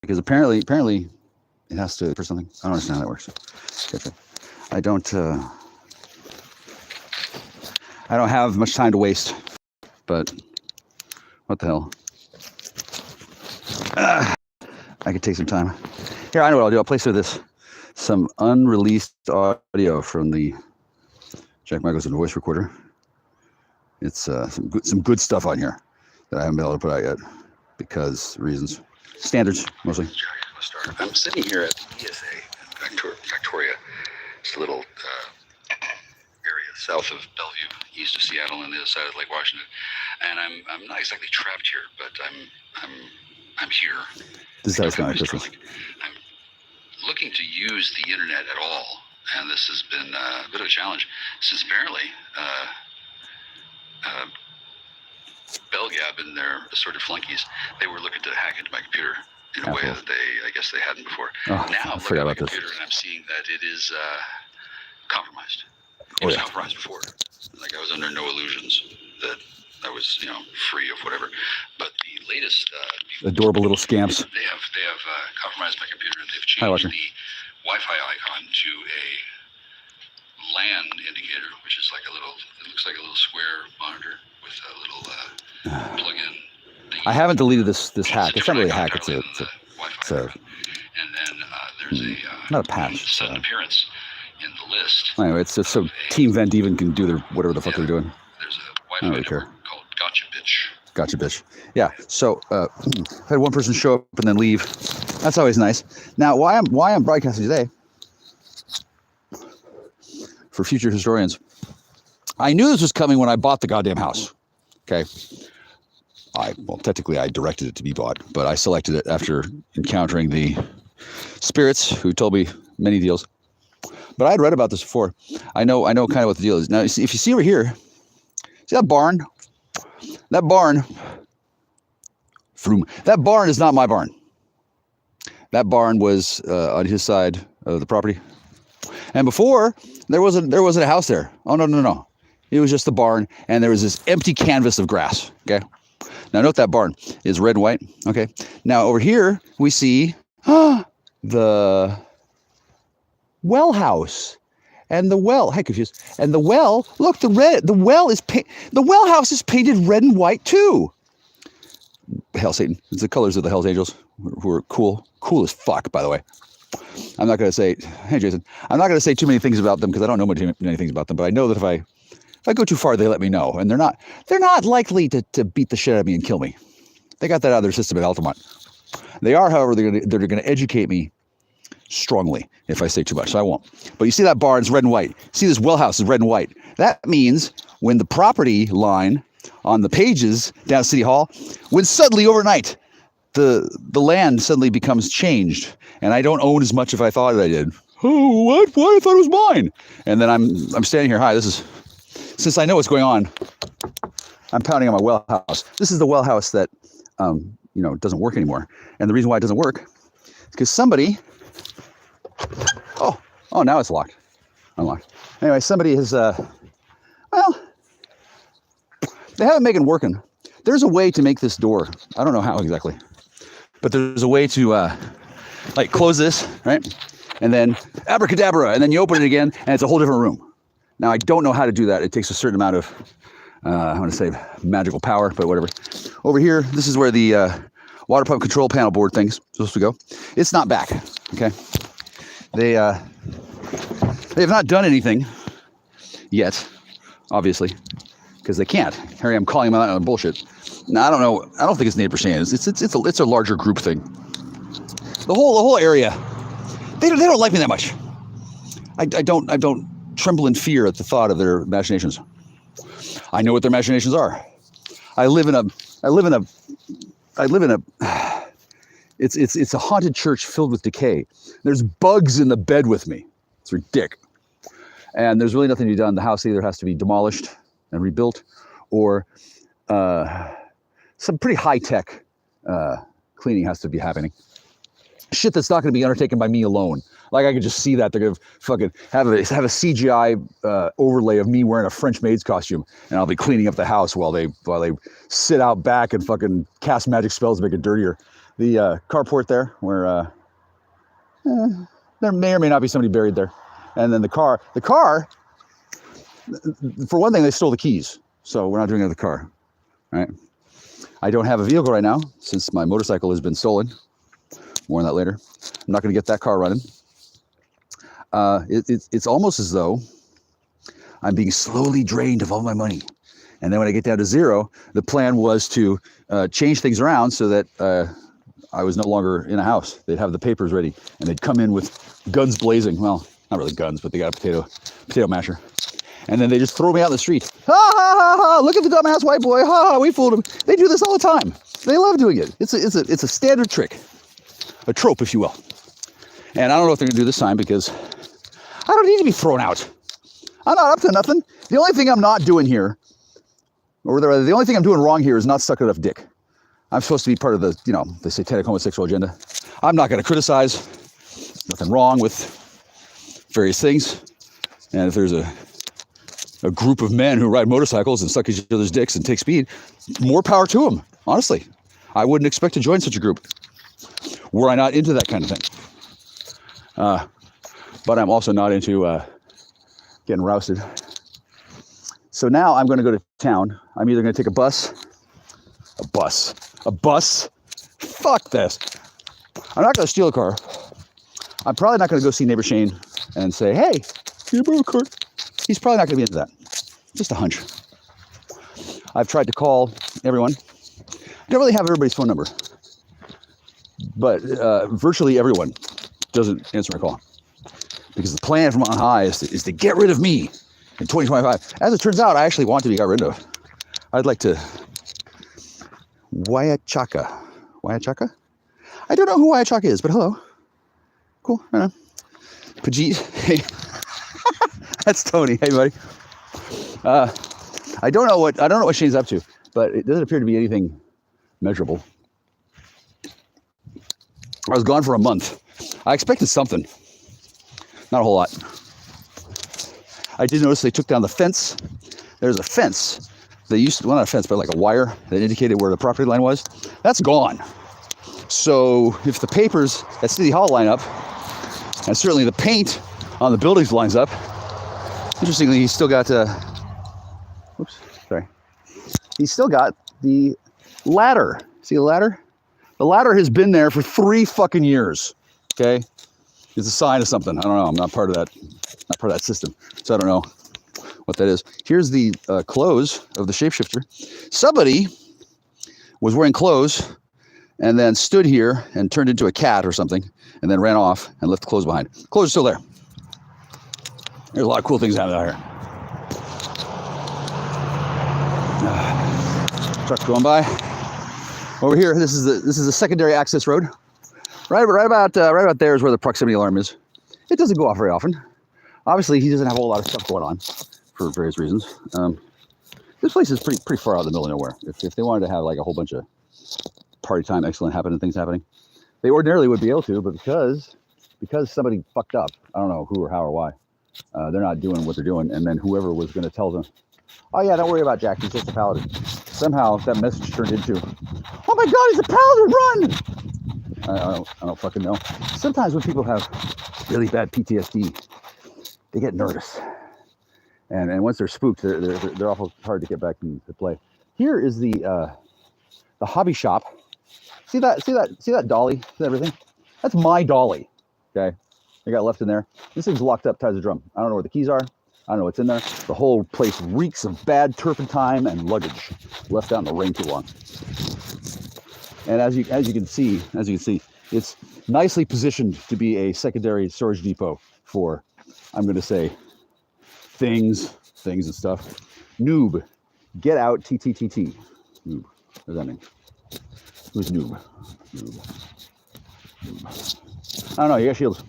because apparently it has to for something. I don't understand how that works. Okay. I don't have much time to waste, but what the hell? I could take some time. Here, I know what I'll do. I'll play through some unreleased audio from the Jack Michelson voice recorder. It's some good stuff on here that I haven't been able to put out yet because reasons. Standards, mostly. I'm sitting here at the ESA in Victoria. It's a little area south of Bellevue, east of Seattle, on the other side of Lake Washington. And I'm not exactly trapped here, but I'm here. This is how it's going at Christmas. I'm looking to use the internet at all, and this has been a bit of a challenge since apparently Belgab and their assorted flunkies, they were looking to hack into my computer in a way that I guess they hadn't before. Now I'm looking at my computer and I'm seeing that it is compromised. It was compromised before. Like I was under no illusions that I was, free of whatever. But the latest adorable little scamps. They have compromised my computer and they've changed the Wi-Fi icon to a LAN indicator, which is like it looks like a little square monitor with a little plug-in. I haven't deleted this hack. It's not really a hack. It's a and then there's not a patch. Sudden appearance in the list. Anyway, it's just so Team Van Dieven can do whatever the fuck they're doing. There's a Wi-Fi network called Gotcha Bitch. Gotcha Bitch. Yeah. So I had one person show up and then leave. That's always nice. Now, why I'm broadcasting today for future historians. I knew this was coming when I bought the goddamn house. Okay. Technically I directed it to be bought, but I selected it after encountering the spirits who told me many deals. But I had read about this before. I know kind of what the deal is. Now, if you see over here, see that barn? That barn is not my barn. That barn was on his side of the property. And before, there wasn't a house there. Oh, no. It was just the barn, and there was this empty canvas of grass, okay? Now, note that barn is red and white, okay? Now, over here, we see the well house. And the well, confused. And the well, look, the well house is painted red and white, too. Hell, Satan. It's the colors of the Hells Angels, who are cool as fuck, by the way. I'm not going to say, hey, Jason, I'm not going to say too many things about them because I don't know many things about them, but I know that if I go too far, they let me know. And they're not likely to beat the shit out of me and kill me. They got that out of their system at Altamont. They are, however, they're going to educate me strongly if I say too much, so I won't. But you see that barn is red and white. See this well house is red and white. That means when the property line on the pages down at City Hall, when suddenly overnight the land suddenly becomes changed, and I don't own as much as I thought I did. Oh, what? I thought it was mine. And then I'm standing here. Hi, since I know what's going on, I'm pounding on my well house. This is the well house that doesn't work anymore. And the reason why it doesn't work is because somebody. Oh, now it's locked. Unlocked. Anyway, somebody has, they haven't made it working. There's a way to make this door. I don't know how exactly, but there's a way to, close this, right? And then abracadabra, and then you open it again, and it's a whole different room. Now, I don't know how to do that. It takes a certain amount of, I want to say magical power, but whatever. Over here, this is where the water pump control panel board thing's supposed to go. It's not back, okay? They have not done anything yet, obviously, because they can't. Harry, I'm calling them out on bullshit. Now, I don't know. I don't think it's 8%. It's a larger group thing. The whole area. They don't like me that much. I don't tremble in fear at the thought of their imaginations. I know what their imaginations are. It's a haunted church filled with decay. There's bugs in the bed with me. It's ridiculous. And there's really nothing to be done. The house either has to be demolished and rebuilt, or some pretty high-tech cleaning has to be happening. Shit that's not going to be undertaken by me alone. Like I could just see that they're going to fucking have a CGI overlay of me wearing a French maid's costume, and I'll be cleaning up the house while they sit out back and fucking cast magic spells to make it dirtier. the carport there, where there may or may not be somebody buried there. And then the car, for one thing, they stole the keys. So we're not doing it with the car, right? I don't have a vehicle right now since my motorcycle has been stolen. More on that later. I'm not going to get that car running. It's almost as though I'm being slowly drained of all my money. And then when I get down to zero, the plan was to change things around so that I was no longer in a house. They'd have the papers ready, and they'd come in with guns blazing. Well, not really guns, but they got a potato masher. And then they just throw me out in the street. Ha ha ha ha! Look at the dumbass white boy! Ha ha! We fooled him. They do this all the time. They love doing it. It's a standard trick, a trope, if you will. And I don't know what they're gonna do this time because I don't need to be thrown out. I'm not up to nothing. The only thing I'm not doing here, or the only thing I'm doing wrong here, is not sucking enough dick. I'm supposed to be part of the, the satanic homosexual agenda. I'm not going to criticize. Nothing wrong with various things. And if there's a group of men who ride motorcycles and suck each other's dicks and take speed, more power to them. Honestly, I wouldn't expect to join such a group were I not into that kind of thing. But I'm also not into getting rousted. So now I'm going to go to town. I'm either going to take a bus. Fuck this. I'm not going to steal a car. I'm probably not going to go see neighbor Shane and say, hey, can you borrow a car? He's probably not going to be into that. Just a hunch. I've tried to call everyone. I don't really have everybody's phone number, but virtually everyone doesn't answer my call because the plan from on high is to get rid of me in 2025. As it turns out, I actually want to be got rid of. I'd like to Wayachaka. I don't know who Wayachaka is, but hello. Cool. Right on. Pajit. Hey. That's Tony. Hey, buddy. I don't know what Shane's up to, but it doesn't appear to be anything measurable. I was gone for a month. I expected something. Not a whole lot. I did notice they took down the fence. There's a fence. They used to, well, not a fence, but like a wire that indicated where the property line was. That's gone. So if the papers at City Hall line up, and certainly the paint on the buildings lines up, interestingly, he's still got, he's still got the ladder. See the ladder? The ladder has been there for 3 fucking years, okay? It's a sign of something. I don't know. I'm not part of that system, so I don't know what that is. Here's the clothes of the shapeshifter. Somebody was wearing clothes and then stood here and turned into a cat or something and then ran off and left the clothes behind. Clothes are still there. There's a lot of cool things happening out here. Trucks going by. Over here, this is a secondary access road. Right about there is where the proximity alarm is. It doesn't go off very often. Obviously, he doesn't have a whole lot of stuff going on for various reasons. This place is pretty far out in the middle of nowhere. If they wanted to have like a whole bunch of party time, excellent things happening, they ordinarily would be able to, but because somebody fucked up, I don't know who or how or why, they're not doing what they're doing. And then whoever was going to tell them, oh yeah, don't worry about Jack, he's just a paladin. Somehow that message turned into, oh my God, he's a paladin, run! I don't fucking know. Sometimes when people have really bad PTSD, they get nervous. And once they're spooked, they're awful hard to get back into play. Here is the hobby shop. See that dolly? See everything? That's my dolly. Okay, I got left in there. This thing's locked up, tied to the drum. I don't know where the keys are. I don't know what's in there. The whole place reeks of bad turpentine and luggage left out in the rain too long. And as you can see, it's nicely positioned to be a secondary storage depot for, I'm going to say, things and stuff. Noob, get out, TTTT. Noob. What does that mean? Who's noob? I don't know. You got shields.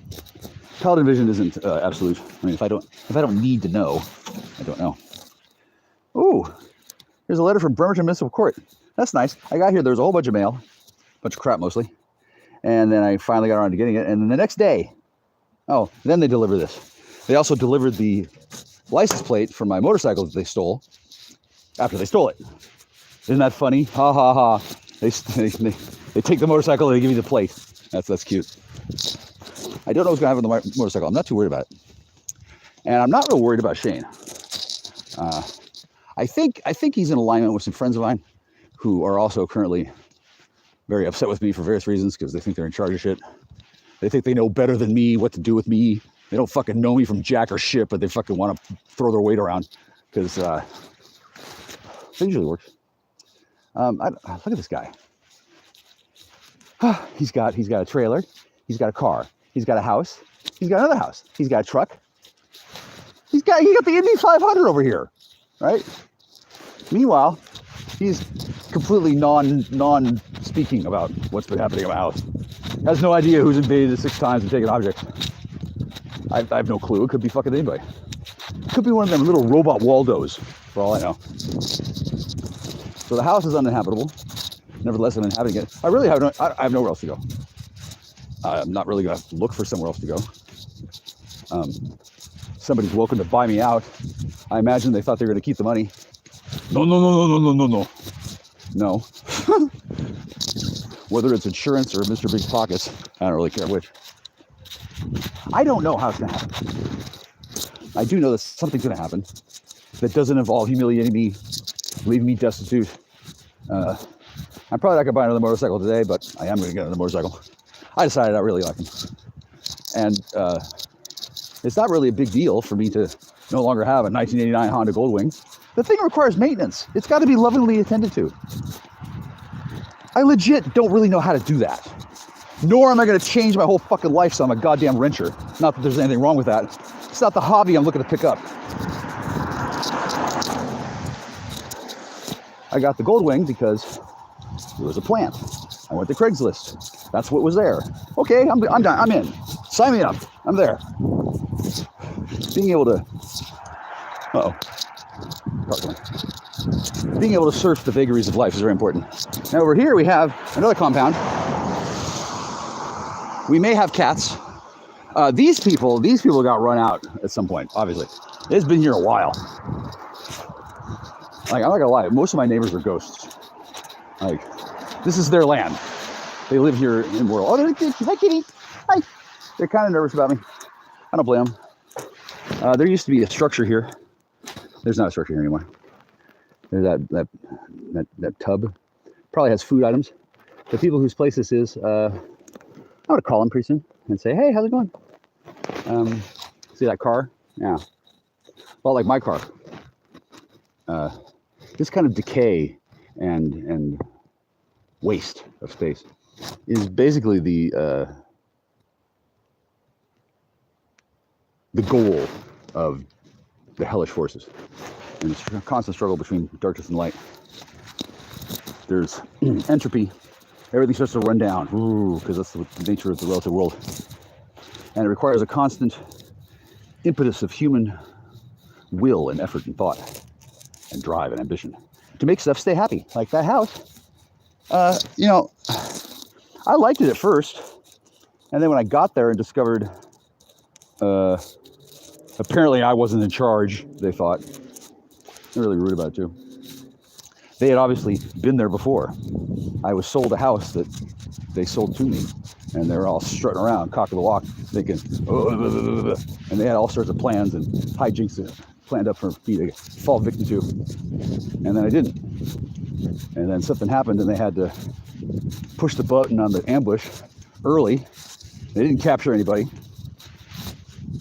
Paladin vision isn't absolute. I mean, if I don't need to know, I don't know. Ooh, here's a letter from Bremerton Municipal Court. That's nice. I got here. There was a whole bunch of mail, bunch of crap mostly, and then I finally got around to getting it. And then the next day, then they deliver this. They also delivered the license plate for my motorcycle that they stole after they stole it. Isn't that funny? Ha ha ha. They take the motorcycle and they give you the plate. That's cute. I don't know what's going to happen with the motorcycle. I'm not too worried about it. And I'm not real worried about Shane. I think he's in alignment with some friends of mine who are also currently very upset with me for various reasons because they think they're in charge of shit. They think they know better than me what to do with me. They don't fucking know me from jack or shit, but they fucking want to throw their weight around because it usually works. Look at this guy. He's got a trailer. He's got a car. He's got a house. He's got another house. He's got a truck. He got the Indy 500 over here, right? Meanwhile, he's completely non-speaking about what's been happening in my house. Has no idea who's invaded it 6 times and taken objects. I have no clue. It could be fucking anybody. It could be one of them little robot Waldos, for all I know. So the house is uninhabitable. Nevertheless, I'm inhabiting it. I really have nowhere else to go. I'm not really going to look for somewhere else to go. Somebody's welcome to buy me out. I imagine they thought they were going to keep the money. No. No. Whether it's insurance or Mr. Big Pockets, I don't really care which. I don't know how it's going to happen. I do know that something's going to happen that doesn't involve humiliating me, leaving me destitute. I'm probably not going to buy another motorcycle today, but I am going to get another motorcycle. I decided I really like them. And it's not really a big deal for me to no longer have a 1989 Honda Goldwing. The thing requires maintenance. It's got to be lovingly attended to. I legit don't really know how to do that. Nor am I going to change my whole fucking life so I'm a goddamn wrencher. Not that there's anything wrong with that. It's not the hobby I'm looking to pick up. I got the Goldwing because it was a plant. I went to Craigslist. That's what was there. Okay, I'm done. I'm in. Sign me up. I'm there. Being able to... Being able to surf the vagaries of life is very important. Now over here we have another compound. We may have cats. These people got run out at some point, obviously. It's been here a while. Like, I'm not gonna lie, most of my neighbors are ghosts. Like, this is their land. They live here in World. Oh, hi, kitty. Hi. They're kind of nervous about me. I don't blame them. There used to be a structure here. There's not a structure here anymore. There's that tub. Probably has food items. The people whose place this is, I'm gonna call them pretty soon and say, hey, how's it going? See that car? Yeah. Well, like my car. This kind of decay and waste of space is basically the goal of the hellish forces. And it's a constant struggle between darkness and light. There's entropy. Everything starts to run down, because that's the nature of the relative world. And it requires a constant impetus of human will and effort and thought and drive and ambition to make stuff stay happy. Like that house, I liked it at first. And then when I got there and discovered, apparently I wasn't in charge, they thought. They're really rude about it too. They had obviously been there before. I was sold a house that they sold to me, and they were all strutting around, cock of the walk, thinking, and they had all sorts of plans and hijinks planned up for me to fall victim to. And then I didn't. And then something happened, and they had to push the button on the ambush early. They didn't capture anybody.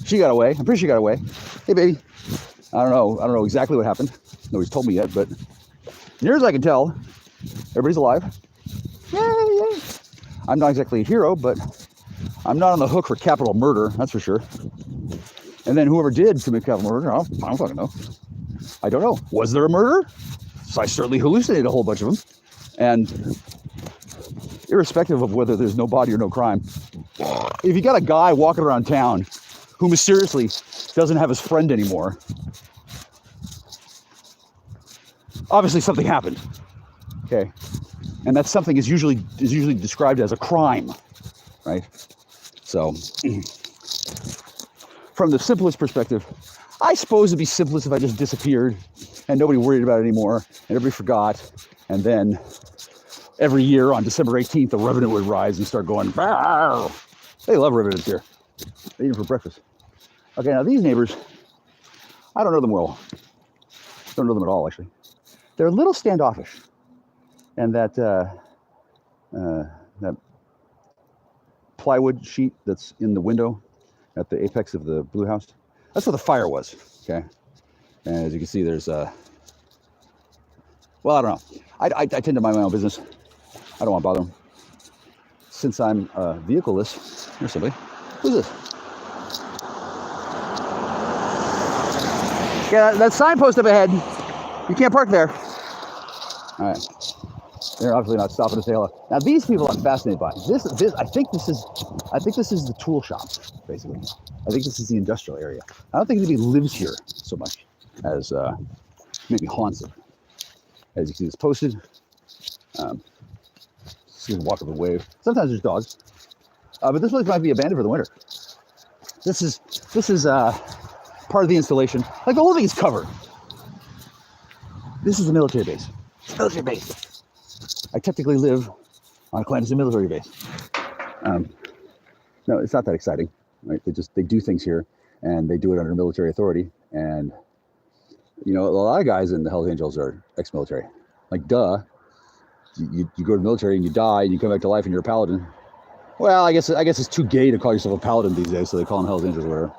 She got away. I'm pretty sure she got away. Hey, baby. I don't know exactly what happened. Nobody's told me yet, but near as I can tell, everybody's alive. Yay! I'm not exactly a hero, but I'm not on the hook for capital murder, that's for sure. And then whoever did commit capital murder, I don't fucking know. I don't know. Was there a murder? So I certainly hallucinated a whole bunch of them. And irrespective of whether there's no body or no crime, if you got a guy walking around town who mysteriously doesn't have his friend anymore, obviously something happened. Okay. And that something is usually described as a crime, right? So from the simplest perspective, I suppose it'd be simplest if I just disappeared and nobody worried about it anymore and everybody forgot. And then every year on December 18th, the revenant would rise and start going, "Bow." They love revenants here. They eat them for breakfast. Okay, now these neighbors, I don't know them well. Don't know them at all, actually. They're a little standoffish. And that plywood sheet that's in the window at the apex of the blue house, that's where the fire was, okay? And as you can see, there's well, I don't know. I tend to mind my own business. I don't want to bother them. Since I'm vehicleless, here's somebody. Who's this? Yeah, that signpost up ahead. You can't park there. All right. They're obviously not stopping to say hello. Now these people I'm fascinated by. This I think this is the tool shop, basically. I think this is the industrial area. I don't think anybody lives here so much as maybe haunts it. As you can see, it's posted. See them walk up and wave. Sometimes there's dogs, but this place might be abandoned for the winter. This is part of the installation. Like the whole thing is covered. This is a military base. It's a military base. I technically live on a clandestine military base. No, it's not that exciting, right? They do things here, and they do it under military authority. And you know, a lot of guys in the Hells Angels are ex-military. Like, duh. You go to the military and you die, and you come back to life, and you're a paladin. Well, I guess it's too gay to call yourself a paladin these days, so they call them Hells Angels or whatever.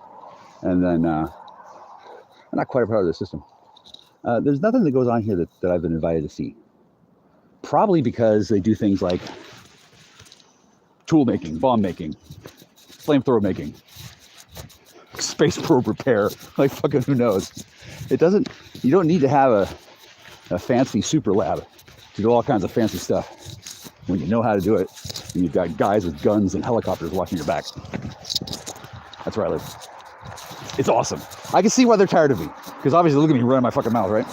And then I'm not quite a part of the system. There's nothing that goes on here that I've been invited to see. Probably because they do things like tool making, bomb making, flamethrower making, space probe repair. Like, fucking who knows? You don't need to have a fancy super lab to do all kinds of fancy stuff when you know how to do it, and you've got guys with guns and helicopters watching your back. That's where I live. It's awesome. I can see why they're tired of me, because obviously look at me running my fucking mouth, right?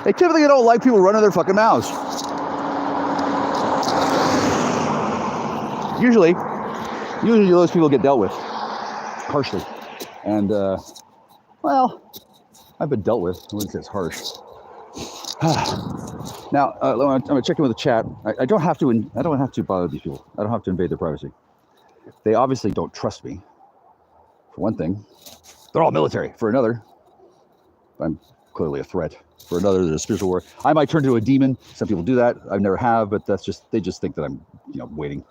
They typically don't like people running their fucking mouths. Usually those people get dealt with harshly. And, well, I've been dealt with. I wouldn't say it's harsh. Now, I'm gonna check in with the chat. I don't have to bother these people. I don't have to invade their privacy. They obviously don't trust me. For one thing, they're all military. For another, I'm clearly a threat. For another, there's a spiritual war. I might turn into a demon. Some people do that. I never have, but they just think that I'm, waiting.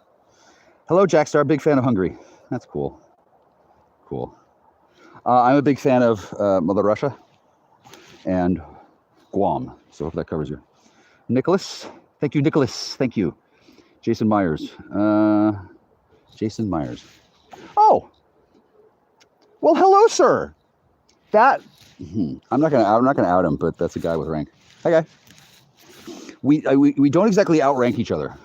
Hello, Jackstar. Big fan of Hungary. That's cool. Cool. I'm a big fan of Mother Russia and Guam. So I hope that covers you. Nicholas. Thank you, Nicholas. Thank you. Jason Myers. Jason Myers. Oh. Well, hello, sir. I'm not gonna out him, but that's a guy with rank. Hi, guy. We don't exactly outrank each other,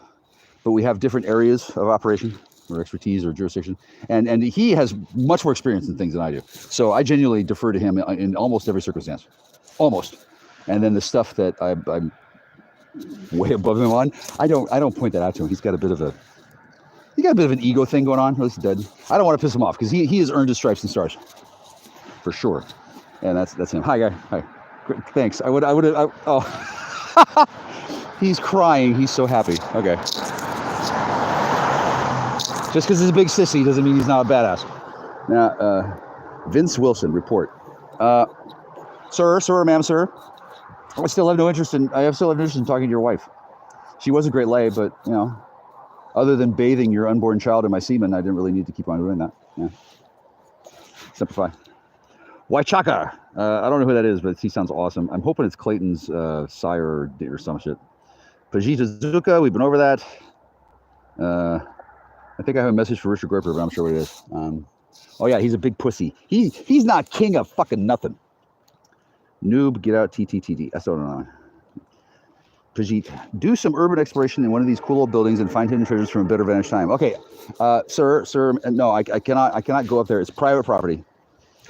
but we have different areas of operation or expertise or jurisdiction, and he has much more experience in things than I do. So I genuinely defer to him in almost every circumstance, almost. And then the stuff that I'm way above him on, I don't point that out to him. He's got a bit of an ego thing going on. He's dead. I don't want to piss him off because he has earned his stripes and stars, for sure. And that's him. Hi, guy. Hi. Thanks. I would have. Oh, he's crying. He's so happy. Okay. Just because he's a big sissy doesn't mean he's not a badass. Now, Vince Wilson, report. Sir, ma'am, sir. I still have no interest in talking to your wife. She was a great lay, but other than bathing your unborn child in my semen, I didn't really need to keep on doing that. Yeah. Simplify. Waichaka. I don't know who that is, but he sounds awesome. I'm hoping it's Clayton's sire or some shit. Pajita Zuka, we've been over that. I think I have a message for Richard Groper, but I'm sure what it is. Oh yeah, he's a big pussy. He's not king of fucking nothing. Noob, get out, TTTD. I still don't know. Pajit, do some urban exploration in one of these cool old buildings and find hidden treasures from a better vantage time. Okay, sir, no, I cannot go up there. It's private property.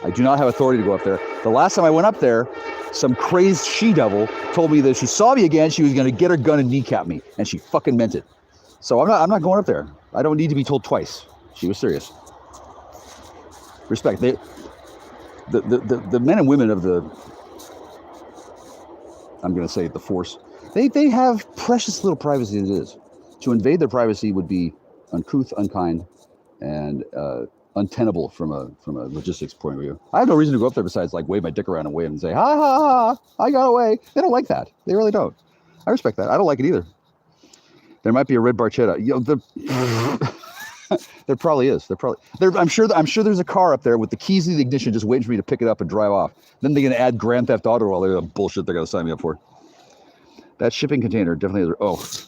I do not have authority to go up there. The last time I went up there, some crazed she-devil told me that if she saw me again, she was going to get her gun and kneecap me, and she fucking meant it. So I'm not going up there. I don't need to be told twice. She was serious. Respect. The men and women of the, I'm going to say the force, They have precious little privacy as it is. To invade their privacy would be uncouth, unkind, and untenable from a logistics point of view. I have no reason to go up there besides like wave my dick around and wave and say, ha ha ha, I got away. They don't like that. They really don't. I respect that. I don't like it either. There might be a red barchetta. There probably is. I'm sure there's a car up there with the keys to the ignition just waiting for me to pick it up and drive off. Then they're going to add Grand Theft Auto or all the bullshit they're going to sign me up for. That shipping container definitely is.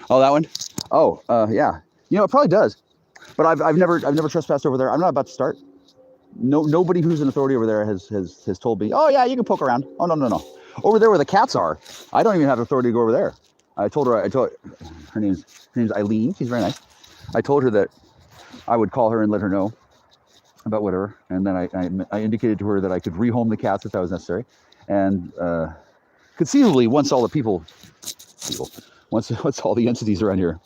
Oh, that one? Oh, yeah. It probably does. But I've never trespassed over there. I'm not about to start. Nobody who's an authority over there has told me, oh yeah, you can poke around. Oh no. Over there where the cats are, I don't even have authority to go over there. I told her her name's Eileen. She's very nice. I told her that I would call her and let her know about whatever, and then I indicated to her that I could rehome the cats if that was necessary, and conceivably once all the entities around here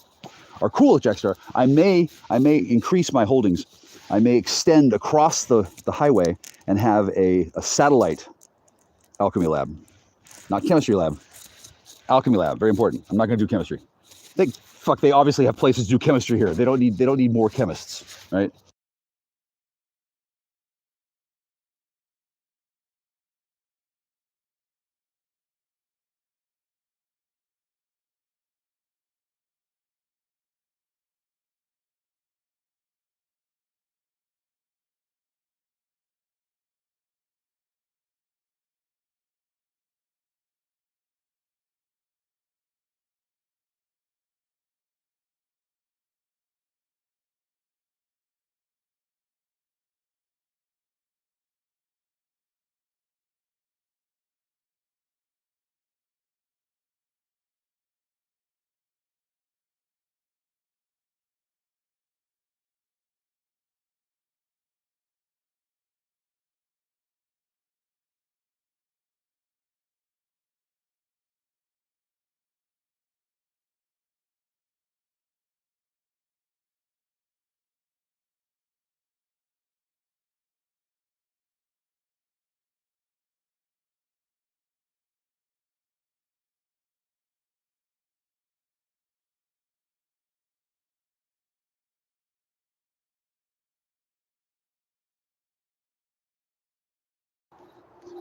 are cool with Jackstar, I may increase my holdings. I may extend across the highway and have a satellite alchemy lab, not chemistry lab. Alchemy lab, very important. I'm not going to do chemistry. They obviously have places to do chemistry here. They don't need more chemists, right?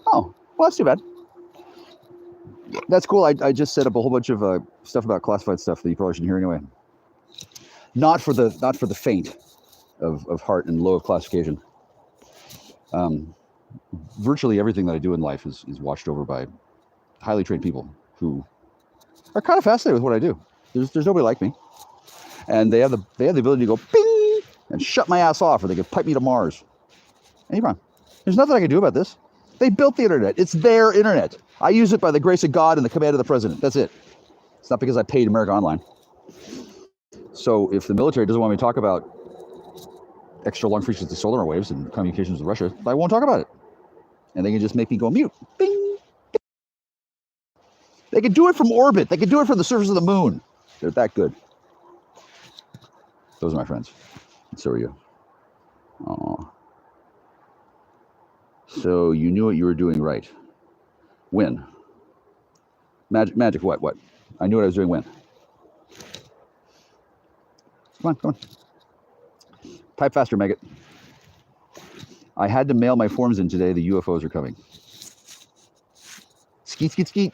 Oh, well, that's too bad. That's cool. I just set up a whole bunch of stuff about classified stuff that you probably shouldn't hear anyway. Not for the faint of heart and low of classification. Virtually everything that I do in life is watched over by highly trained people who are kind of fascinated with what I do. There's nobody like me, and they have the ability to go ping and shut my ass off, or they could pipe me to Mars. Any problem? There's nothing I can do about this. They built the internet. It's their internet. I use it by the grace of God and the command of the president. That's it. It's not because I paid America Online. So if the military doesn't want me to talk about extra long frequency solar waves and communications with Russia, I won't talk about it. And they can just make me go mute. Bing. They can do it from orbit. They can do it from the surface of the moon. They're that good. Those are my friends. And so are you. Oh. So you knew what you were doing right. When? Magic what? I knew what I was doing when. Come on. Type faster, maggot. I had to mail my forms in today. The UFOs are coming. Skeet.